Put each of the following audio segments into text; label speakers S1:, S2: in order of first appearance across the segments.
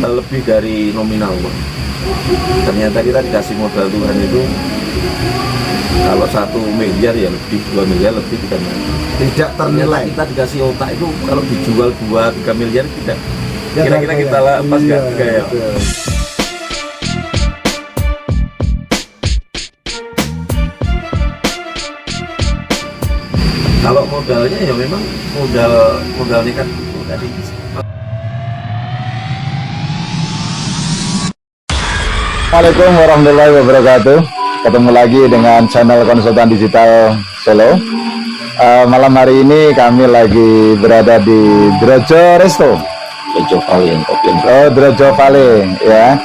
S1: modal lebih dari nominal, Pak. Ternyata kita dikasih modal Tuhan itu kalau 1 miliar ya lebih, 2 miliar lebih, 3 miliar.
S2: Tidak ternilai.
S1: Kita dikasih otak itu kalau dijual 2-3 miliar tidak.
S2: Ya,
S1: Kira-kira kita lepas nggak?
S2: iya,
S1: Ya. Kalau modalnya ya memang modalnya kan tadi.
S3: Assalamualaikum warahmatullahi wabarakatuh. Ketemu lagi dengan channel Konsultan Digital Solo. Malam hari ini kami lagi berada di Drojo Resto.
S1: Drojo Valley yang kopi.
S3: Oh, Drojo Valley ya.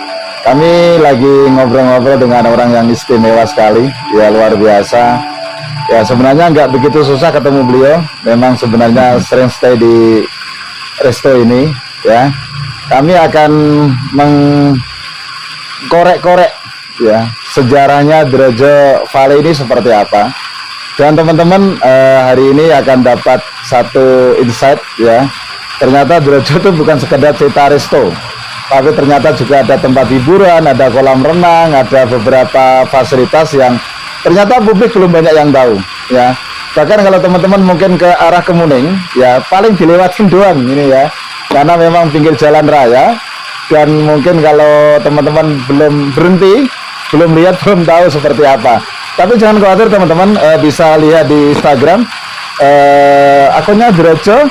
S3: Kami lagi ngobrol-ngobrol dengan orang yang istimewa sekali, ya luar biasa. Ya sebenarnya nggak begitu susah ketemu beliau. Memang sebenarnya sering stay di resto ini ya. Kami akan korek-korek ya sejarahnya Drojo Valley ini seperti apa, dan teman-teman hari ini akan dapat satu insight ya. Ternyata Drojo itu bukan sekedar cerita resto, tapi ternyata juga ada tempat hiburan, ada kolam renang, ada beberapa fasilitas yang ternyata publik belum banyak yang tahu ya. Bahkan kalau teman-teman mungkin ke arah Kemuning ya paling dilewatin doang ini ya, karena memang pinggir jalan raya. Dan mungkin kalau teman-teman belum berhenti, belum lihat, belum tahu seperti apa. Tapi jangan khawatir teman-teman, bisa lihat di Instagram akunnya Drojo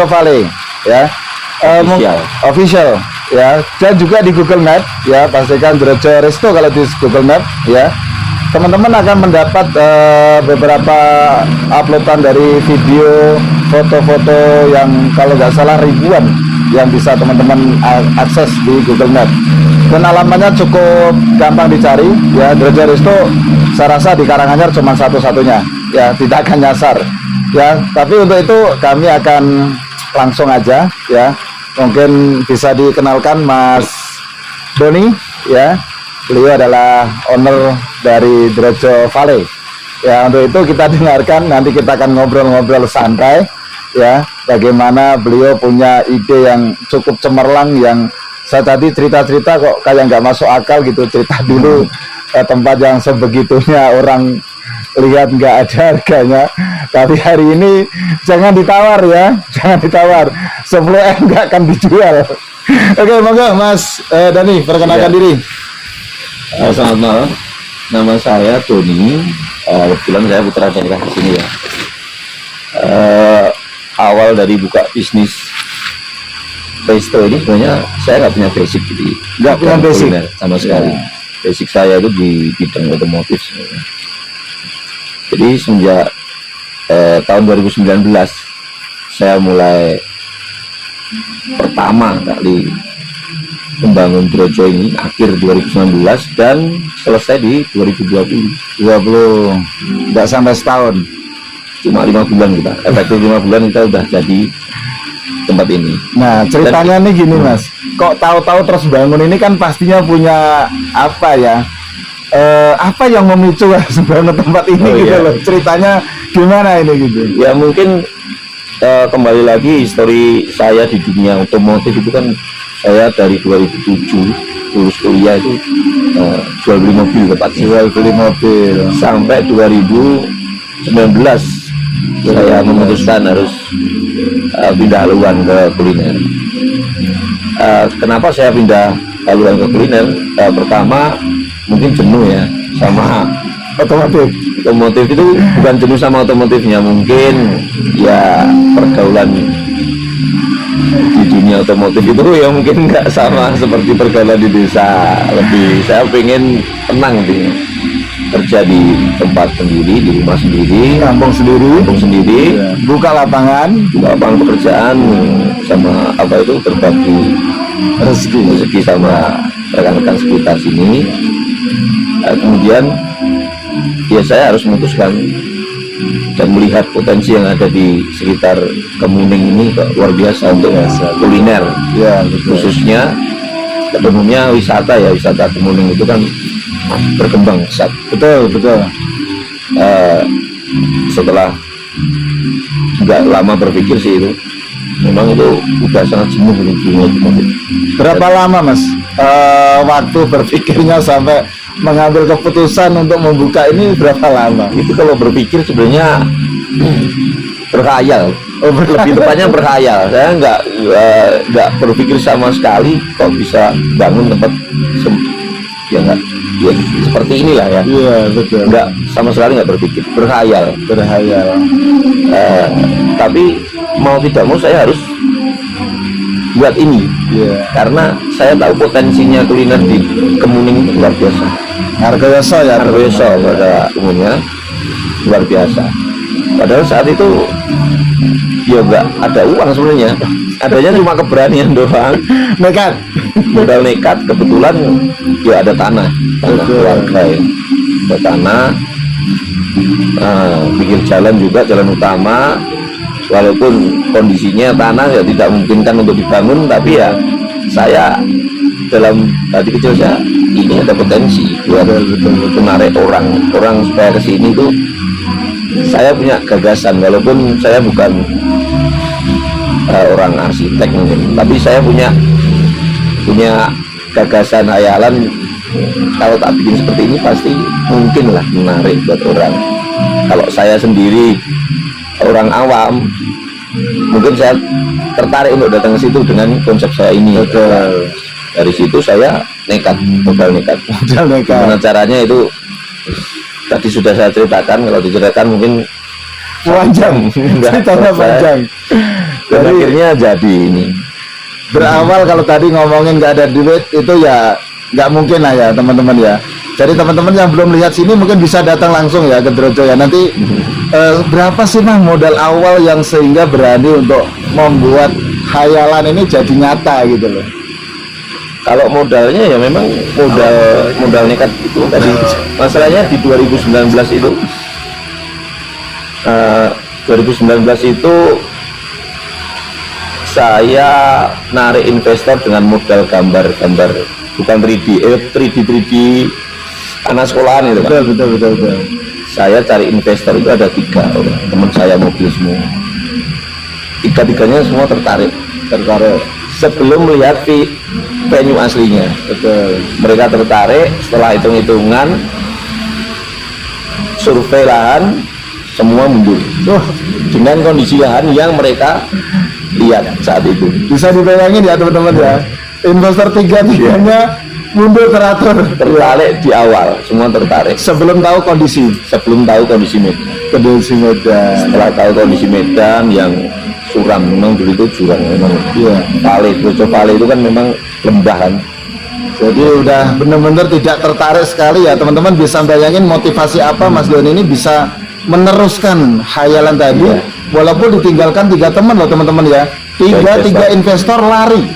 S3: Valley ya, official ya. Dan juga di Google Map ya, pastikan Drojo Resto kalau di Google Map ya. Teman-teman akan mendapat beberapa uploadan dari video, foto-foto yang kalau nggak salah ribuan yang bisa teman-teman akses di Google Map. Dan alamatnya cukup gampang dicari ya. Drojo Resto saya rasa di Karanganyar cuma satu-satunya ya, tidak akan nyasar ya. Tapi untuk itu kami akan langsung aja ya. Mungkin bisa dikenalkan Mas Doni ya. Beliau adalah owner dari Drojo Valley ya. Untuk itu kita dengarkan, nanti kita akan ngobrol-ngobrol santai ya, bagaimana beliau punya ide yang cukup cemerlang, yang saya tadi cerita-cerita kok kayak nggak masuk akal gitu. Cerita dulu tempat yang sebegitunya orang lihat nggak ada harganya, tapi hari ini jangan ditawar ya, jangan ditawar, 10M nggak akan dijual. Oke, monggo Mas Dani, perkenalkan diri.
S1: Selamat malam, nama saya Doni. Kebetulan saya putra daerah di sini ya. Awal dari buka bisnis resto ini sebenarnya saya nggak punya basic, jadi
S3: Nggak punya basic
S1: sama sekali. Basic saya itu di bidang otomotif sebenarnya. Jadi semenjak tahun 2019 saya mulai pertama kali membangun Drojo ini, akhir 2019 dan selesai di 2020.
S3: Nggak sampai setahun,
S1: Cuma 5 bulan kita, efektif 5 bulan kita udah jadi tempat ini.
S3: Nah ceritanya nih gini Mas, kok tahu-tahu terus bangun ini kan pastinya punya apa ya, apa yang memicu bangun tempat ini gitu
S1: iya.
S3: loh. Ceritanya gimana ini gitu?
S1: Ya mungkin kembali lagi histori saya di dunia otomotif itu kan, saya dari 2007 lulus kuliah itu jual beli mobil sampai 2019 saya memutuskan harus pindah haluan ke kuliner. Kenapa saya pindah haluan ke kuliner? Pertama mungkin jenuh ya sama otomotif itu, bukan jenuh sama otomotifnya, mungkin ya pergaulan di dunia otomotif itu ya mungkin nggak sama seperti pergaulan di desa. Lebih saya pengen tenang intinya, kerja di tempat sendiri, di rumah sendiri,
S3: Kampung sendiri
S1: ya.
S3: Buka lapangan
S1: Pekerjaan sama apa itu, berbagi rezeki sama rekan-rekan sekitar sini. Kemudian ya saya harus memutuskan dan melihat potensi yang ada di sekitar Kemuning ini luar biasa untuk kuliner
S3: ya,
S1: khususnya. Umumnya wisata ya, wisata Kemuning itu kan berkembang pesat.
S3: betul.
S1: Setelah nggak lama berpikir sih itu, memang itu udah sangat jenuh di dunia otomotif.
S3: Berapa lama Mas waktu berpikirnya sampai mengambil keputusan untuk membuka ini, berapa lama?
S1: Itu kalau berpikir sebenarnya berkhayal. Lebih tepatnya berkhayal. Saya nggak berpikir sama sekali kok bisa bangun tempat ya nggak ya seperti inilah ya.
S3: Iya betul.
S1: Nggak sama sekali nggak berpikir, berkhayal. Tapi mau tidak mau saya harus buat ini.
S3: Iya.
S1: Karena saya tahu potensinya kuliner di Kemuning itu luar biasa.
S3: Hargoyoso ya.
S1: Hargoyoso pada umumnya luar biasa. Padahal saat itu ya nggak ada uang sebenarnya, adanya cuma keberanian doang,
S3: Nekat.
S1: modal nekat. Kebetulan ya ada tanah keluarga ya, ada tanah, pinggir jalan juga, jalan utama. Walaupun kondisinya tanah ya tidak memungkinkan untuk dibangun, tapi ya saya dalam hati kecil saya ini ada potensi buat menarik orang supaya kesini tuh. Saya punya gagasan, walaupun saya bukan orang arsitek mungkin, tapi saya punya gagasan, hayalan. Kalau tak bikin seperti ini pasti mungkin lah menarik buat orang. Kalau saya sendiri orang awam, mungkin saya tertarik untuk datang ke situ dengan konsep saya ini. Dari situ saya modal nekat. Gimana caranya itu tadi sudah saya ceritakan. Kalau diceritakan mungkin
S3: Panjang. Ceritanya panjang.
S1: Dan akhirnya jadi ini.
S3: Berawal kalau tadi ngomongin nggak ada duit itu ya nggak mungkin lah ya teman-teman ya. Jadi teman-teman yang belum lihat sini mungkin bisa datang langsung ya ke Drojo ya. Nanti berapa sih mah modal awal yang sehingga berani untuk membuat khayalan ini jadi nyata gitu loh.
S1: Kalau modalnya ya memang modal nekat itu tadi. Masalahnya di 2019 itu 2019 itu saya narik investor dengan modal gambar bukan 3D anak sekolahan itu kan.
S3: Betul.
S1: Saya cari investor itu ada 3 orang, teman saya mobil semua. 3-tiganya semua tertarik sebelum melihat venue aslinya.
S3: Betul.
S1: Mereka tertarik setelah hitung-hitungan, survei lahan, semua mundur. Dengan kondisi lahan yang mereka lihat saat itu.
S3: Bisa dibayangin ya teman-teman ya. Investor 3-tiganya mundur teratur.
S1: Tertarik di awal, semua tertarik.
S3: Sebelum tahu kondisi
S1: Medan.
S3: Medan.
S1: Setelah tahu kondisi Medan yang suram, memang dulu itu jurang memang.
S3: Iya.
S1: Drojo Valley itu kan memang lembah kan.
S3: Jadi udah benar-benar tidak tertarik sekali ya teman-teman. Bisa bayangin motivasi apa Mas Doni ini bisa meneruskan khayalan tadi,
S1: Iya.
S3: walaupun ditinggalkan 3 teman loh teman-teman ya. Tiga investor lari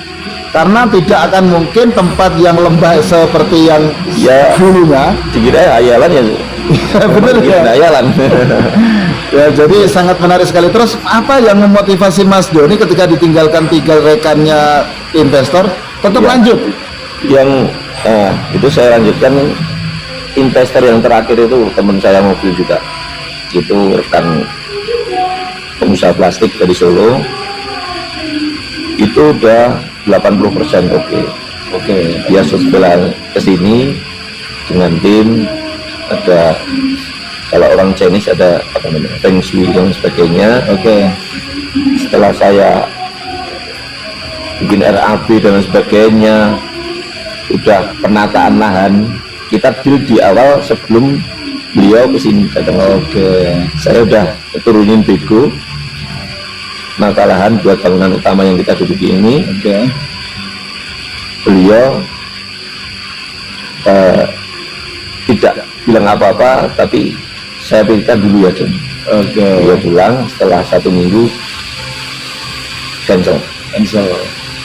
S3: karena tidak akan mungkin tempat yang lembah seperti yang
S1: Ya.
S3: dulunya.
S1: Dikira hayalan ya.
S3: Bener ya.
S1: Hayalan.
S3: Ya, jadi sangat menarik sekali. Terus apa yang memotivasi Mas Doni ketika ditinggalkan 3 rekannya investor tetap
S1: Ya.
S3: lanjut?
S1: Yang itu saya lanjutkan. Investor yang terakhir itu teman saya mobil juga, itu rekan pengusaha plastik dari Solo. Itu udah 80% oke. Dia setelah kesini dengan tim, ada kalau orang Chinese ada apa namanya feng shui dan sebagainya. Setelah saya bikin RAB dan sebagainya, udah penataan lahan, kita deal di awal sebelum beliau kesini datang. Saya udah turunin bego mata lahan buat bangunan utama yang kita duduki ini. Beliau tidak bilang apa-apa, tapi saya pikirkan dulu ya John. Beliau pulang setelah 1 minggu, cancel.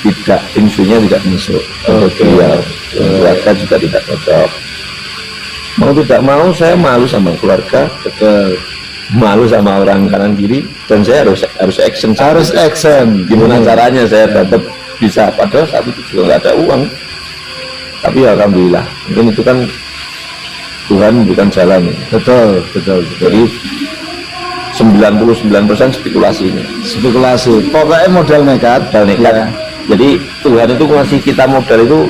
S1: Tidak, fungsinya tidak masuk. Beliau keluarga juga tidak cocok. Mau tidak mau saya malu sama keluarga, malu sama orang kanan kiri, dan saya harus action. Gimana caranya saya tetap bisa, padahal saat itu juga nggak ada uang. Tapi alhamdulillah, mungkin itu kan Tuhan bukan jalan.
S3: Betul.
S1: Jadi 99% spekulasi ini.
S3: Spekulasi. Pokoknya modal nekat.
S1: Modal nekat.
S3: Ya.
S1: Jadi Tuhan itu ngasih kita modal itu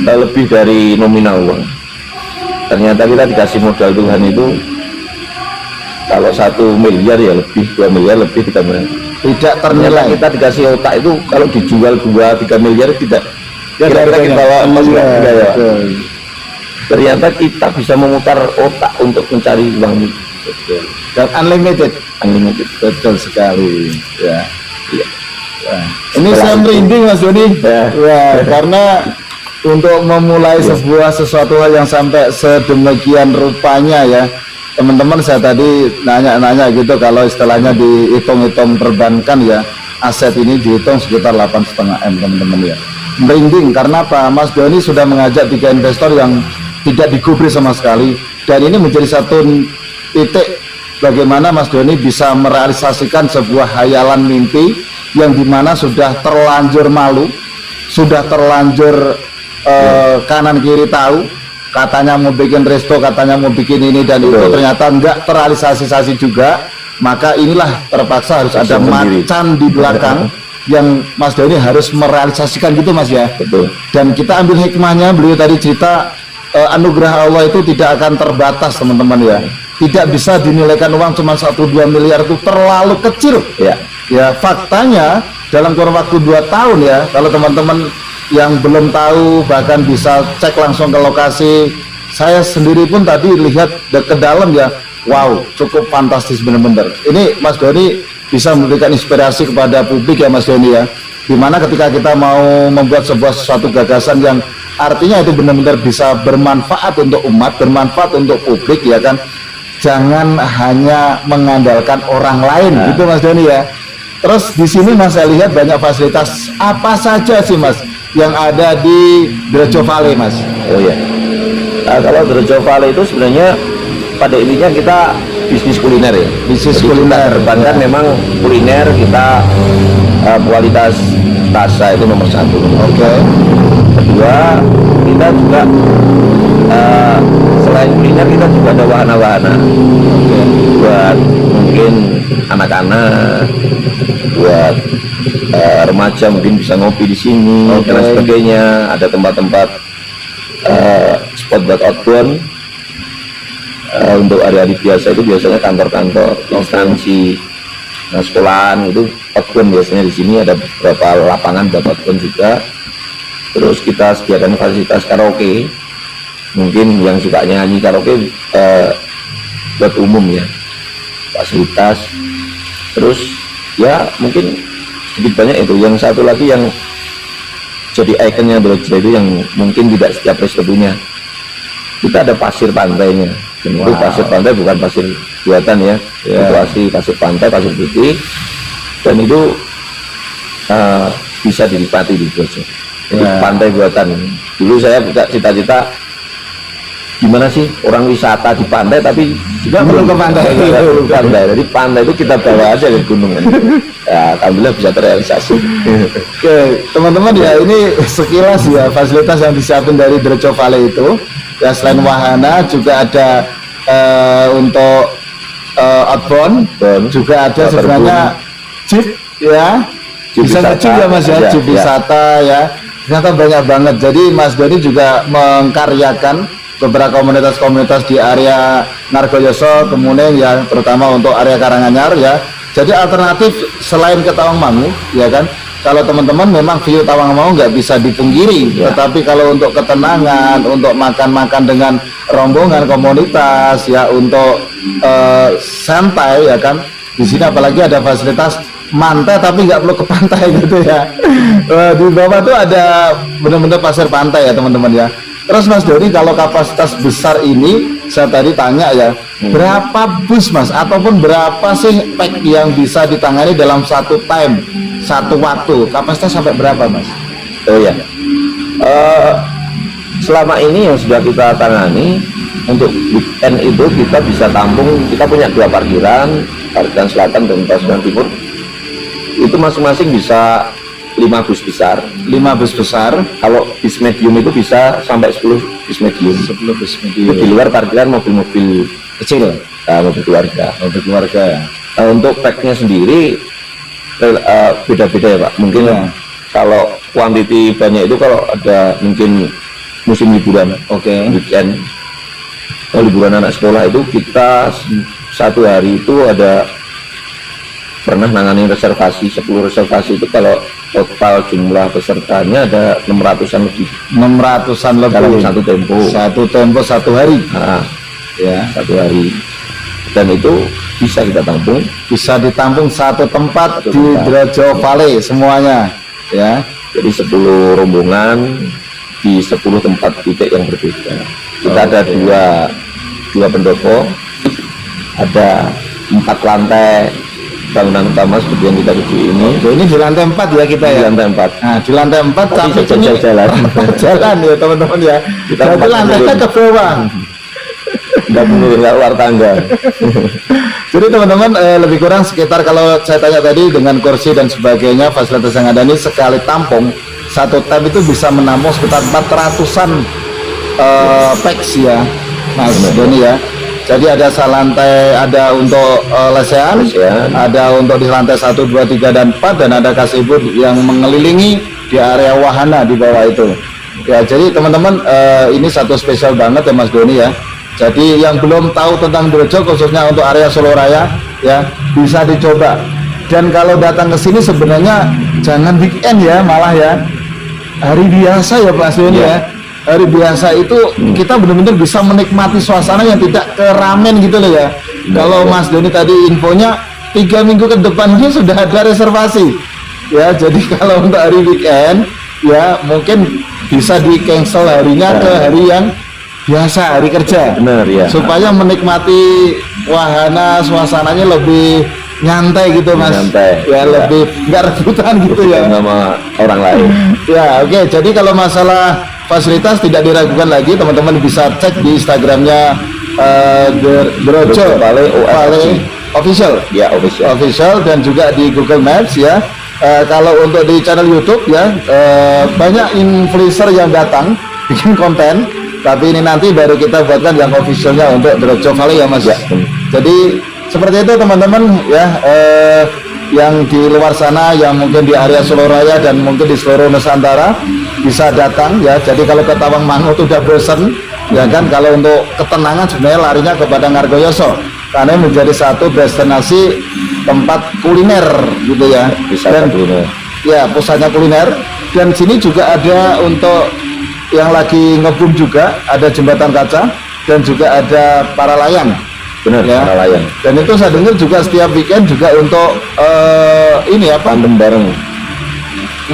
S1: lebih dari nominal uang. Ternyata kita dikasih modal Tuhan itu kalau 1 miliar ya lebih, 2 miliar lebih, 3 miliar.
S3: Tidak
S1: Ternyata
S3: ternilai.
S1: kita dikasih otak itu kalau dijual 2-3 miliar tidak. Kira-kira kita bawa emas
S3: Iya,
S1: enggak ya?
S3: betul.
S1: Ternyata kita bisa memutar otak untuk mencari uang itu.
S3: Dan unlimited.
S1: Unlimited.
S3: Betul sekali. Ya.
S1: Iya.
S3: Wah, ini
S1: Setelah
S3: saya
S1: itu-
S3: merinding Mas Doni.
S1: Ya.
S3: Wah, karena untuk memulai sesuatu hal yang sampai sedemikian rupanya ya, teman-teman, saya tadi nanya-nanya gitu, kalau istilahnya dihitung-hitung perbankan ya, aset ini dihitung sekitar 8,5 M teman-teman ya. Merinding karena apa? Mas Doni sudah mengajak 3 investor yang tidak digubris sama sekali, dan ini menjadi satu titik bagaimana Mas Doni bisa merealisasikan sebuah hayalan mimpi yang dimana sudah terlanjur malu, sudah terlanjur kanan kiri tahu, katanya mau bikin resto, katanya mau bikin ini dan itu,
S1: Betul.
S3: ternyata enggak terrealisasi juga. Maka inilah terpaksa harus ada
S1: Sendiri.
S3: macan di belakang yang Mas Doni harus merealisasikan gitu Mas ya.
S1: Betul.
S3: Dan kita ambil hikmahnya, beliau tadi cerita anugerah Allah itu tidak akan terbatas teman-teman ya. Tidak bisa dinilaikan uang cuma 1-2 miliar, itu terlalu kecil.
S1: Ya.
S3: Ya, faktanya dalam kurun waktu 2 tahun ya, kalau teman-teman yang belum tahu bahkan bisa cek langsung ke lokasi. Saya sendiri pun tadi lihat ke dalam ya, wow, cukup fantastis benar-benar. Ini Mas Doni bisa memberikan inspirasi kepada publik ya Mas Doni ya, dimana ketika kita mau membuat suatu gagasan yang artinya itu benar-benar bisa bermanfaat untuk umat, bermanfaat untuk publik ya kan, jangan hanya mengandalkan orang lain gitu Mas Doni ya. Terus di sini Mas saya lihat banyak fasilitas apa saja sih Mas yang ada di Drejo Valley Mas?
S1: Oh ya. Nah, kalau Drejo Valley itu sebenarnya pada intinya kita bisnis kuliner ya.
S3: Bisnis
S1: Jadi
S3: kuliner.
S1: Kita kedepankan memang kuliner kita, kualitas rasa itu nomor 1.
S3: Oke.
S1: Kedua, kita juga selain kuliner kita juga ada wahana-wahana buat mungkin anak-anak, buat remaja mungkin bisa ngopi di sini dan lain sebagainya. Ada tempat-tempat spot buat outbound. Untuk hari-hari biasa itu biasanya kantor-kantor, instansi, sekolahan itu outbound biasanya di sini ada beberapa lapangan buat outbound juga. Terus kita sediakan fasilitas karaoke, mungkin yang suka nyanyi karaoke buat umum ya, fasilitas. Terus ya mungkin sedikit banyak itu. Yang satu lagi yang jadi ikonnya Drejo itu yang mungkin tidak setiap resto punya, kita ada pasir pantainya. Dan itu pasir pantai bukan pasir buatan ya, itu asli pasir pantai, pasir putih, dan itu bisa dinikmati di Drejo. Jadi pantai buatan. Dulu saya buka cita-cita gimana sih orang wisata di pantai tapi
S3: Juga perlu ke pantai.
S1: pantai. Jadi pantai itu kita bawa aja ke gunung. Ya, alhamdulillah bisa terrealisasi.
S3: Oke, teman-teman ya, ini sekilas ya fasilitas yang disiapin dari Drejo Valley itu. Ya, selain wahana juga ada untuk outbound, juga ada sebenarnya jeep ya.
S1: Jeep
S3: Bisa
S1: wisata.
S3: nge-jeep ya Mas ya,
S1: Ada,
S3: jeep
S1: ya.
S3: wisata ya. Ternyata banyak banget. Jadi Mas Doni juga mengkaryakan beberapa komunitas-komunitas di area Nargoyoso, kemudian ya terutama untuk area Karanganyar ya. Jadi alternatif selain ke Tawangmangu ya kan, kalau teman-teman memang view Tawangmangu nggak bisa dipungkiri
S1: Ya.
S3: tetapi kalau untuk ketenangan, untuk makan-makan dengan rombongan komunitas ya, untuk santai ya kan, di sini apalagi ada fasilitas mantai tapi nggak perlu ke pantai gitu ya. Di bawah tuh ada benar-benar pasir pantai ya teman-teman ya. Terus Mas Doni, kalau kapasitas besar ini saya tadi tanya ya, berapa bus Mas, ataupun berapa sih pack yang bisa ditangani dalam satu time, satu waktu, kapasitas sampai berapa Mas?
S1: Oh ya, selama ini yang sudah kita tangani untuk weekend itu kita bisa tampung, kita punya 2 parkiran selatan dan parkiran timur, itu masing-masing bisa 5 bus besar.
S3: 5 bus besar.
S1: Kalau bis medium itu bisa sampai 10 bis medium.
S3: 10 bus
S1: Itu di luar parkiran mobil-mobil
S3: kecil,
S1: mobil keluarga.
S3: mobil keluarga.
S1: Nah, untuk packnya sendiri beda-beda ya Pak. Mungkin
S3: Ya.
S1: kalau kuantiti banyak itu kalau ada mungkin musim liburan,
S3: Oke.
S1: weekend, liburan anak sekolah itu kita satu hari itu ada pernah nangani reservasi 10 reservasi itu kalau total jumlah pesertanya ada 600-an lebih
S3: 600-an
S1: dalam
S3: lebih.
S1: satu tempo.
S3: Satu tempo satu hari.
S1: Nah,
S3: Ya,
S1: satu hari, dan itu bisa kita tampung.
S3: bisa ditampung satu tempat
S1: Satu
S3: di
S1: tempat.
S3: Drojo Valley semuanya. Ya,
S1: Jadi 10 rombongan di 10 tempat titik yang berbeda. Kita ada dua pendopo, ada 4 lantai bangunan utama seperti yang kita tuju ini.
S3: Oke, ini di lantai 4 ya kita
S1: Di
S3: ya.
S1: lantai 4.
S3: Nah, di lantai 4
S1: Tapi
S3: tapi ini
S1: jalan.
S3: jalan ya teman-teman ya.
S1: Kita
S3: Jadi
S1: empat
S3: lantainya
S1: turun.
S3: ke bawah.
S1: Nggak menurun, nggak keluar tangga.
S3: Jadi teman-teman lebih kurang sekitar kalau saya tanya tadi dengan kursi dan sebagainya fasilitas yang ada ini sekali tampung satu tab itu bisa menampung sekitar 400-an packs ya Mas Doni ya. Jadi ada lantai, ada untuk lesehan,
S1: Lesehan.
S3: ada untuk di lantai 1, 2, 3 dan 4 dan ada kasebut yang mengelilingi di area wahana di bawah itu. Ya, jadi teman-teman ini satu spesial banget ya Mas Doni ya. Jadi yang belum tahu tentang Drojo khususnya untuk area Solo Raya ya bisa dicoba. Dan kalau datang ke sini sebenarnya jangan weekend ya, malah ya hari biasa ya Pak Doni
S1: Iya.
S3: ya. Hari biasa itu kita benar-benar bisa menikmati suasana yang tidak keramen gitu loh ya. Kalau Mas Doni tadi infonya 3 minggu ke depan dia sudah ada reservasi. Ya, jadi kalau untuk hari weekend ya mungkin bisa di cancel harinya ke hari yang biasa, hari kerja.
S1: Benar ya.
S3: Supaya menikmati wahana suasananya lebih nyantai gitu Mas.
S1: Nyantai.
S3: Ya,
S1: Ya.
S3: lebih nggak rebutan gitu ya.
S1: Sama orang lain.
S3: Ya, oke. Jadi kalau masalah fasilitas tidak diragukan lagi, teman-teman bisa cek di Instagramnya Drojo Valley Official.
S1: Ya, official.
S3: Official dan juga di Google Maps ya. Kalau untuk di channel YouTube ya banyak influencer yang datang bikin konten, tapi ini nanti baru kita buatkan yang officialnya untuk Drojo Valley ya Mas.
S1: Ya.
S3: Jadi seperti itu teman-teman ya. Yang di luar sana yang mungkin di area Solo Raya dan mungkin di seluruh Nusantara bisa datang ya. Jadi kalau ke Tawangmangu itu udah bosen ya kan, kalau untuk ketenangan sebenarnya larinya kepada Ngargoyoso karena menjadi satu destinasi tempat kuliner gitu ya.
S1: Wisata kuliner.
S3: Ya, pusatnya kuliner. Dan sini juga ada untuk yang lagi ngebum juga, ada jembatan kaca dan juga ada para layang.
S1: Benar,
S3: Ya.
S1: para layang.
S3: Dan itu saya dengar juga setiap weekend juga untuk ini apa?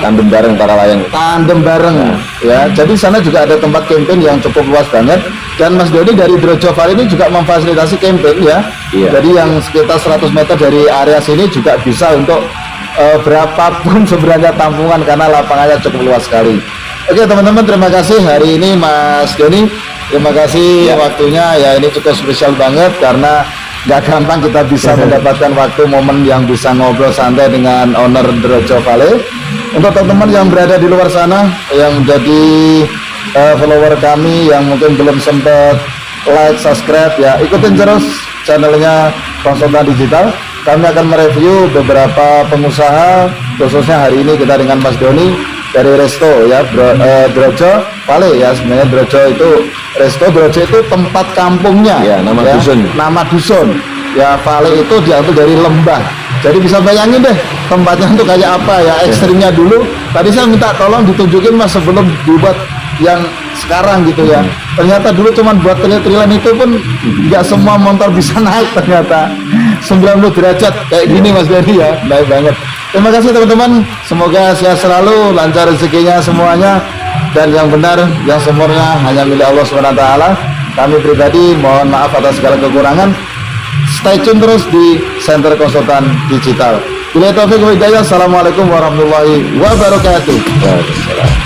S1: Tandem bareng para layang.
S3: Tandem bareng ya. Jadi sana juga ada tempat camping yang cukup luas banget. Dan Mas Dodi dari Drojo Valley ini juga memfasilitasi camping ya.
S1: Iya.
S3: Jadi yang sekitar 100 meter dari area sini juga bisa untuk berapapun sebenarnya tampungan karena lapangannya cukup luas sekali. Oke teman-teman, terima kasih hari ini Mas Doni. Terima kasih waktunya ya, ini cukup spesial banget karena nggak gampang kita bisa mendapatkan waktu momen yang bisa ngobrol santai dengan owner Drojo Valley. Untuk teman-teman yang berada di luar sana yang jadi follower kami yang mungkin belum sempat like, subscribe ya, ikutin terus channelnya Konsultan Digital. Kami akan mereview beberapa pengusaha, khususnya hari ini kita dengan Mas Doni dari Resto ya, Drojo Valley ya. Sebenarnya Drojo itu Resto, Drojo itu tempat kampungnya
S1: Ya, nama dusun.
S3: Nama dusun ya. Valley itu diambil dari lembah, jadi bisa bayangin deh tempatnya itu kayak apa ya, ekstrimnya dulu. Tadi saya minta tolong ditunjukin Mas sebelum dibuat yang sekarang gitu ya. Ternyata dulu cuman buat tril-trilan itu pun nggak semua motor bisa naik, ternyata 90 derajat kayak gini Mas Dodi ya, baik banget. Terima kasih teman-teman, semoga sehat selalu, lancar rezekinya semuanya, dan yang benar, yang sempurna hanya milik Allah SWT. Kami pribadi mohon maaf atas segala kekurangan. Stay tune terus di Center Konsultan Digital. Bila taufik wa hidayah, assalamualaikum warahmatullahi wabarakatuh.
S1: Waalaikumsalam.